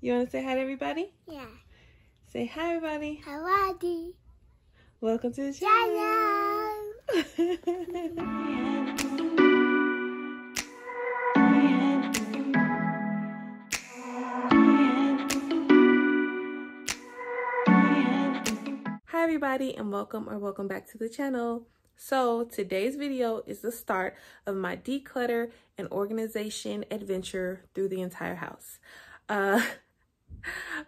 You want to say hi to everybody? Yeah. Say hi, everybody. Howdy. Welcome to the channel. Hi, everybody, and welcome back to the channel. So today's video is the start of my declutter and organization adventure through the entire house.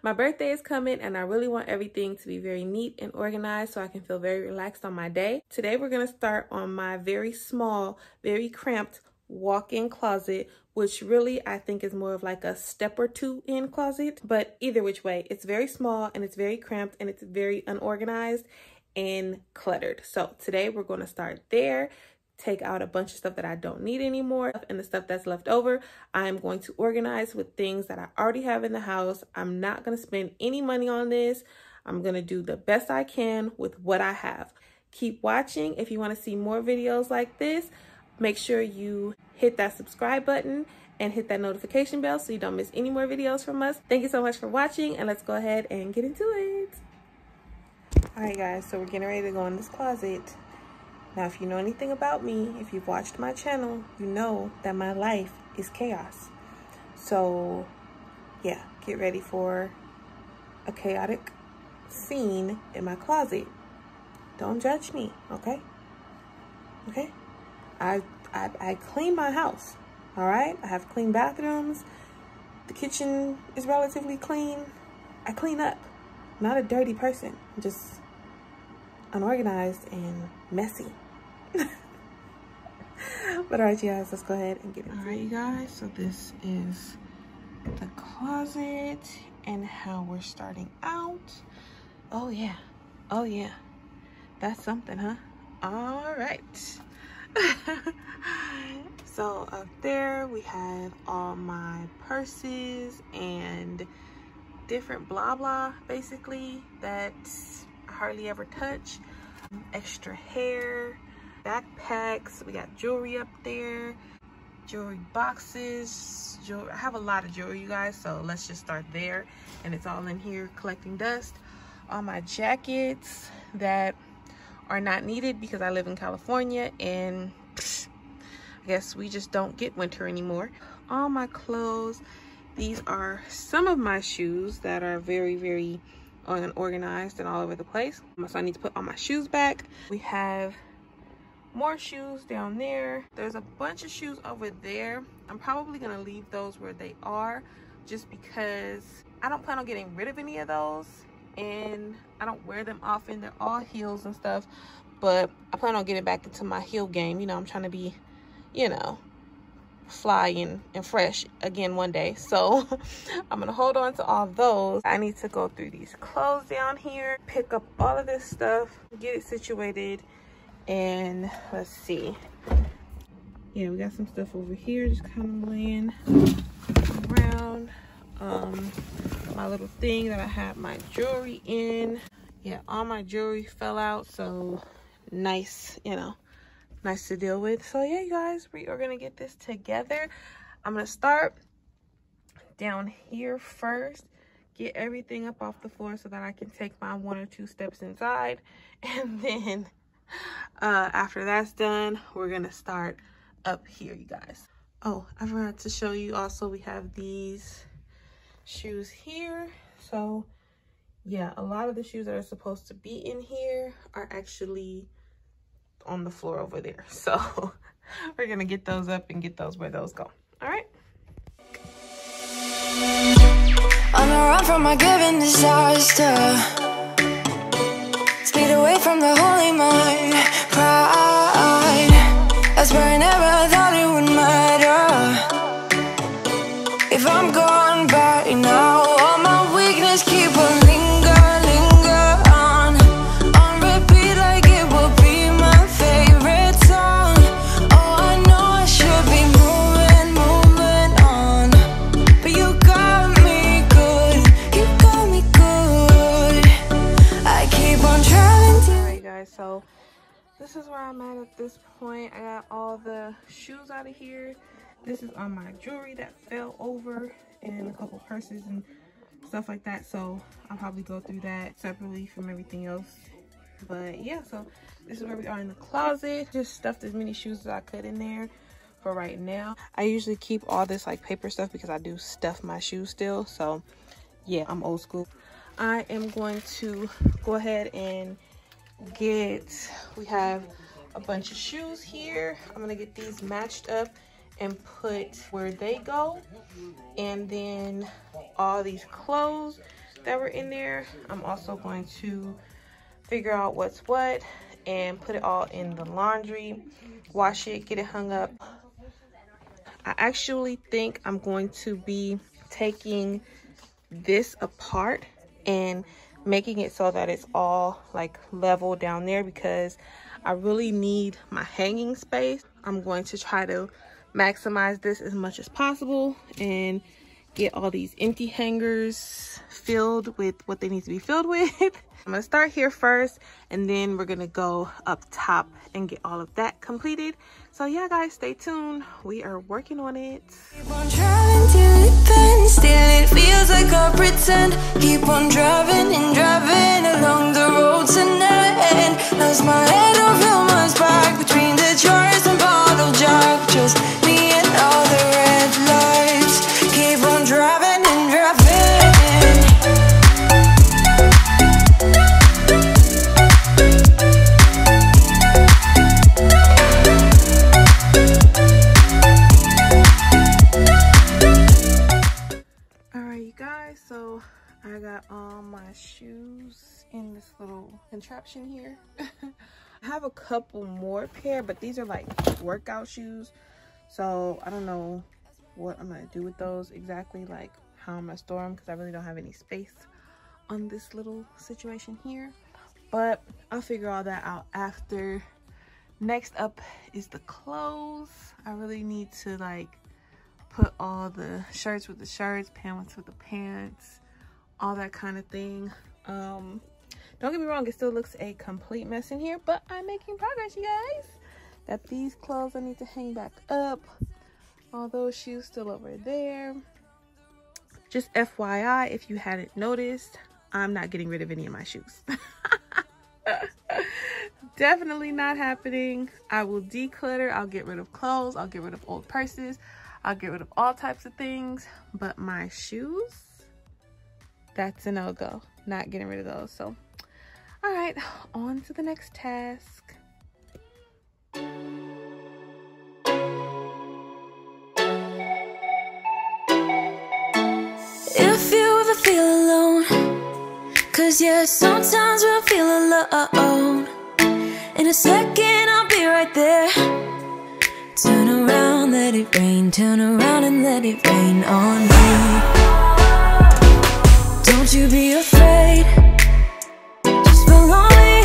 My birthday is coming and I really want everything to be very neat and organized so I can feel very relaxed on my day. Today we're going to start on my very small, very cramped walk-in closet, which really I think is more of like a step or two in closet. But either which way, it's very small and it's very cramped and it's very unorganized and cluttered. So today we're going to start there. Take out a bunch of stuff that I don't need anymore, and the stuff that's left over I'm going to organize with things that I already have in the house. I'm not going to spend any money on this. I'm going to do the best I can with what I have. Keep watching. If you want to see more videos like this, make sure you hit that subscribe button and hit that notification bell so you don't miss any more videos from us. Thank you so much for watching, and let's go ahead and get into it. All right, guys, so we're getting ready to go in this closet. Now, if you know anything about me, if you've watched my channel, you know that my life is chaos. So, yeah, get ready for a chaotic scene in my closet. Don't judge me, okay? Okay? I clean my house, all right? I have clean bathrooms. The kitchen is relatively clean. I clean up. I'm not a dirty person. I'm just unorganized and messy. But all right, you guys, let's go ahead and get into it. All right, you guys, so this is the closet and how we're starting out. Oh yeah, that's something, huh? All right. So up there we have all my purses and different blah blah basically that I hardly ever touch. Extra hair, backpacks, we got jewelry up there, jewelry boxes, jewelry. I have a lot of jewelry, you guys, so let's just start there. And it's all in here collecting dust. All my jackets that are not needed because I live in California and I guess we just don't get winter anymore. All my clothes. These are some of my shoes that are very unorganized and all over the place. So I need to put all my shoes back. We have more shoes down there. There's a bunch of shoes over there. I'm probably gonna leave those where they are just because I don't plan on getting rid of any of those and I don't wear them often. They're all heels and stuff, but I plan on getting back into my heel game. You know, I'm trying to be, you know, fly and fresh again one day. So I'm gonna hold on to all those. I need to go through these clothes down here, pick up all of this stuff, get it situated, and let's see. Yeah, we got some stuff over here just kind of laying around. My little thing that I have my jewelry in. Yeah, all my jewelry fell out, so nice, you know, nice to deal with. So yeah, you guys, we are gonna get this together. I'm gonna start down here first, get everything up off the floor so that I can take my 1 or 2 steps inside, and then after that's done, we're gonna start up here, you guys. Oh, I forgot to show you also, we have these shoes here. So yeah, a lot of the shoes that are supposed to be in here are actually on the floor over there. So we're gonna get those up and get those where those go. All right. On the run from my given disaster, speed away from the holy mind, pride. That's where I never thought it would matter. If I'm gone by now, all my weakness keep on linger on repeat like it will be my favorite song. Oh, I know I should be moving on, but you got me good, you got me good. I keep on trying to. Alright guys, so this is where I'm at this point. I got all the shoes out of here. This is on my jewelry that fell over, and a couple purses and stuff like that. So I'll probably go through that separately from everything else. But yeah, so this is where we are in the closet. Just stuffed as many shoes as I could in there for right now. I usually keep all this like paper stuff because I do stuff my shoes still. So yeah, I'm old school. I am going to go ahead and we have a bunch of shoes here. I'm gonna get these matched up and put where they go. And then all these clothes that were in there, I'm also going to figure out what's what and put it all in the laundry, wash it, get it hung up. I actually think I'm going to be taking this apart and making it so that it's all like level down there because I really need my hanging space. I'm going to try to maximize this as much as possible and get all these empty hangers filled with what they need to be filled with. I'm gonna start here first and then we're gonna go up top and get all of that completed. So yeah guys, stay tuned, we are working on it. Keep on driving till it bends, still it feels like I pretend. Keep on driving and driving along the road tonight. Lost my head over my back between the jars and bottle jack. Just me and all the red lights. Keep on driving and driving. So I got all my shoes in this little contraption here. I have a couple more pair, but these are like workout shoes. So I don't know what I'm gonna do with those exactly, like how I'm gonna store them, because I really don't have any space on this little situation here. But I'll figure all that out after. Next up is the clothes. I really need to like put all the shirts with the shirts, pants with the pants, all that kind of thing. Don't get me wrong, it still looks a complete mess in here, but I'm making progress, you guys. Got these clothes I need to hang back up. All those shoes still over there. Just FYI, if you hadn't noticed, I'm not getting rid of any of my shoes. Definitely not happening. I will declutter, I'll get rid of clothes, I'll get rid of old purses, I'll get rid of all types of things, but my shoes, that's a no-go. Not getting rid of those. So, all right, on to the next task. If you ever feel alone, 'cause yeah, sometimes we'll feel alone. In a second, I'll be right there. Turn around, let it rain. Turn around and let it rain on me. Don't you be afraid. Just follow me.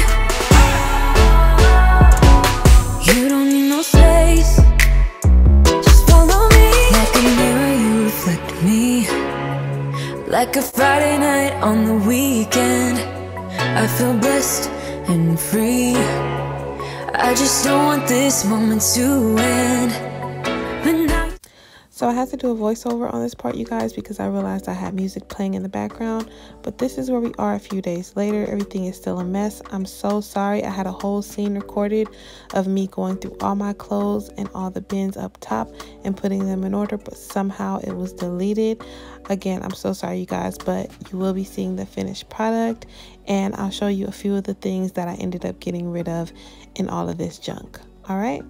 You don't need no space. Just follow me. Like a mirror, you reflect me. Like a Friday night on the weekend. I feel blessed and free. I just don't want this moment to end. So I had to do a voiceover on this part, you guys, because I realized I had music playing in the background. But this is where we are a few days later. Everything is still a mess. I'm so sorry. I had a whole scene recorded of me going through all my clothes and all the bins up top and putting them in order, but somehow it was deleted. Again, I'm so sorry, you guys, but you will be seeing the finished product, and I'll show you a few of the things that I ended up getting rid of in all of this junk. All right.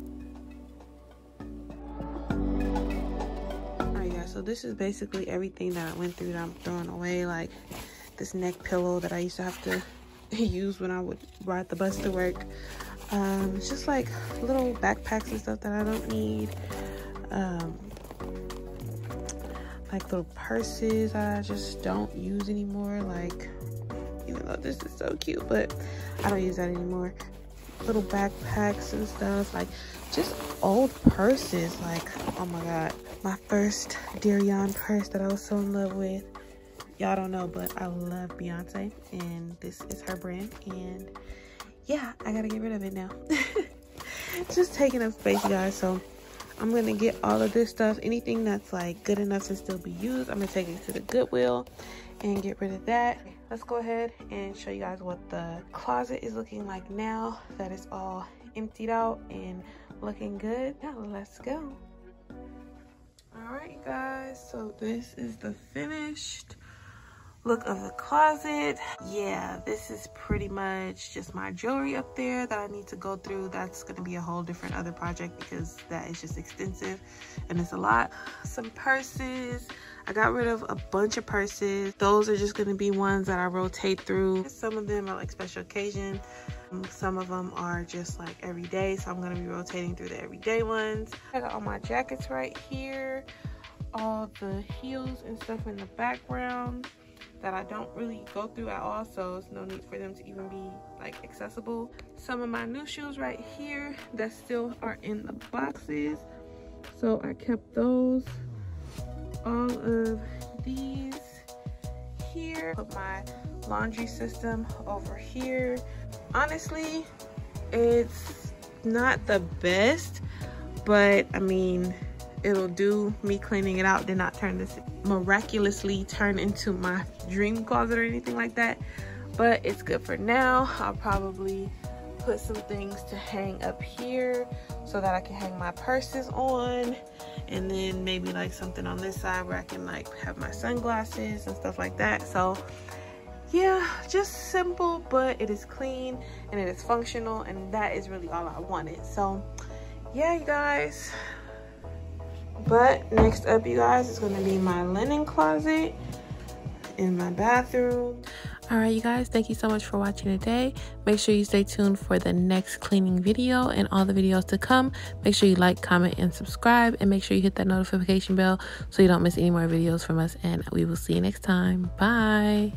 So this is basically everything that I went through that I'm throwing away, like this neck pillow that I used to have to use when I would ride the bus to work. It's just like little backpacks and stuff that I don't need. Like little purses I just don't use anymore. Like, even though this is so cute, but I don't use that anymore. Little backpacks and stuff, like just old purses. Like, oh my god, my first Darion purse that I was so in love with. Y'all don't know, but I love Beyonce, and this is her brand, and yeah, I gotta get rid of it now. It's just taking up space, you guys. So I'm gonna get all of this stuff, anything that's like good enough to still be used, I'm gonna take it to the Goodwill and get rid of that. Let's go ahead and show you guys what the closet is looking like now that it's all emptied out and looking good. Now let's go. All right, guys, so this is the finished look of the closet. Yeah, this is pretty much just my jewelry up there that I need to go through. That's gonna be a whole different other project because that is just extensive and it's a lot. Some purses. I got rid of a bunch of purses. Those are just gonna be ones that I rotate through. Some of them are like special occasion. Some of them are just like everyday, so I'm gonna be rotating through the everyday ones. I got all my jackets right here, all the heels and stuff in the background that I don't really go through at all, so it's no need for them to even be like accessible. Some of my new shoes right here that still are in the boxes, so I kept those. All of these here. Put my laundry system over here. Honestly, it's not the best, but I mean, it'll do. Me cleaning it out did not miraculously turn into my dream closet or anything like that, but it's good for now. I'll probably put some things to hang up here so that I can hang my purses on, and then maybe like something on this side where I can like have my sunglasses and stuff like that. So yeah, just simple, but it is clean and it is functional, and that is really all I wanted. So yeah, you guys. But next up, you guys, is going to be my linen closet in my bathroom. All right, you guys, thank you so much for watching today. Make sure you stay tuned for the next cleaning video and all the videos to come. Make sure you like, comment, and subscribe, and make sure you hit that notification bell so you don't miss any more videos from us, and we will see you next time. Bye.